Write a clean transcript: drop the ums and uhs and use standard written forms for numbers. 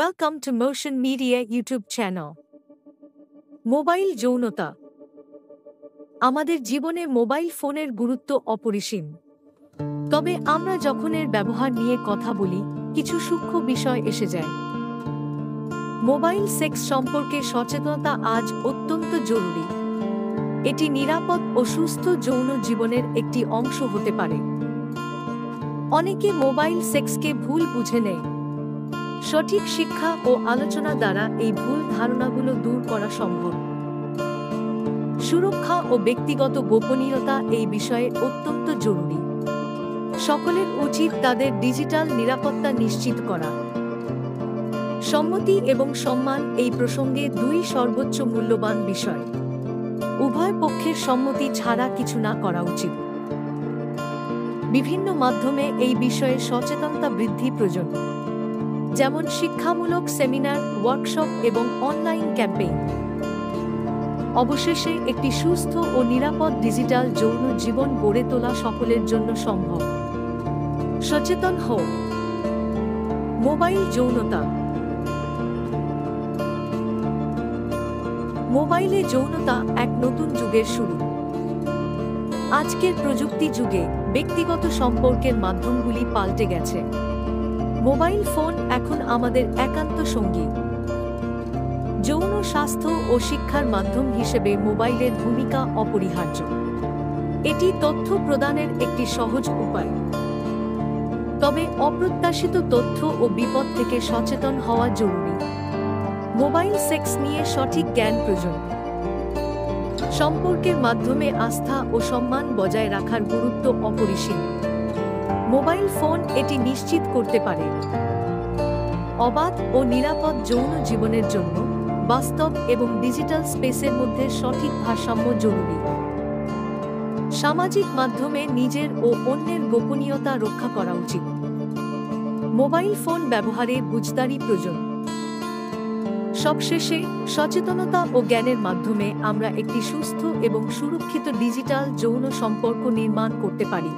Welcome to Motion Media YouTube channel. Mobile যৌনতা আমাদের জীবনে মোবাইল ফোনের গুরুত্ব অপরিসীম। তবে আমরা যখন এর ব্যবহার নিয়ে কথা বলি, কিছু সূক্ষ্ম বিষয় এসে যায়। মোবাইল সেক্স সম্পর্কে সচেতনতা আজ অত্যন্ত জরুরি। এটি নিরাপদ ও সুস্থ যৌন জীবনের একটি অংশ হতে পারে। অনেকে মোবাইল সেক্সকে ভুল বুঝে নেয়। সঠিক শিক্ষা ও আলোচনা দ্বারা এই ভুল ধারণাগুলো দূর করা সম্ভব। সুরক্ষা ও ব্যক্তিগত গোপনীয়তা এই বিষয়ে অত্যন্ত জরুরি। সকলের উচিত তাদের ডিজিটাল নিরাপত্তা নিশ্চিত করা। সম্মতি এবং সম্মান এই প্রসঙ্গে দুই সর্বোচ্চ মূল্যবান বিষয়। উভয় পক্ষের সম্মতি ছাড়া কিছু না করা উচিত। বিভিন্ন মাধ্যমে এই বিষয়ে সচেতনতা বৃদ্ধি প্রয়োজন, যেমন শিক্ষামূলক সেমিনার, ওয়ার্কশপ এবং অনলাইন ক্যাম্পেইন। অবশেষে একটি সুস্থ ও নিরাপদ ডিজিটাল যৌন জীবন গড়ে তোলা সকলের জন্য সম্ভব। সচেতন হও। মোবাইল যৌনতা। মোবাইলে যৌনতা এক নতুন যুগের শুরু। আজকের প্রযুক্তি যুগে ব্যক্তিগত সম্পর্কের মাধ্যমগুলি পাল্টে গেছে। মোবাইল ফোন এখন আমাদের একান্ত সঙ্গী। যৌন স্বাস্থ্য ও শিক্ষার মাধ্যম হিসেবে মোবাইলের ভূমিকা অপরিহার্য। এটি তথ্য প্রদানের একটি সহজ উপায়। তবে অপ্রত্যাশিত তথ্য ও বিপদ থেকে সচেতন হওয়া জরুরি। মোবাইল সেক্স নিয়ে সঠিক জ্ঞান প্রয়োজন। সম্পর্কের মাধ্যমে আস্থা ও সম্মান বজায় রাখার গুরুত্ব অপরিসীম। মোবাইল ফোন এটি নিশ্চিত করতে পারে। অবাধ ও নিরাপদ যৌন জীবনের জন্য বাস্তব এবং ডিজিটাল স্পেসের মধ্যে সঠিক ভারসাম্য জরুরি। সামাজিক মাধ্যমে নিজের ও অন্যের গোপনীয়তা রক্ষা করা উচিত। মোবাইল ফোন ব্যবহারে বুঝদারি প্রয়োজন। সবশেষে, সচেতনতা ও জ্ঞানের মাধ্যমে আমরা একটি সুস্থ এবং সুরক্ষিত ডিজিটাল যৌন সম্পর্ক নির্মাণ করতে পারি।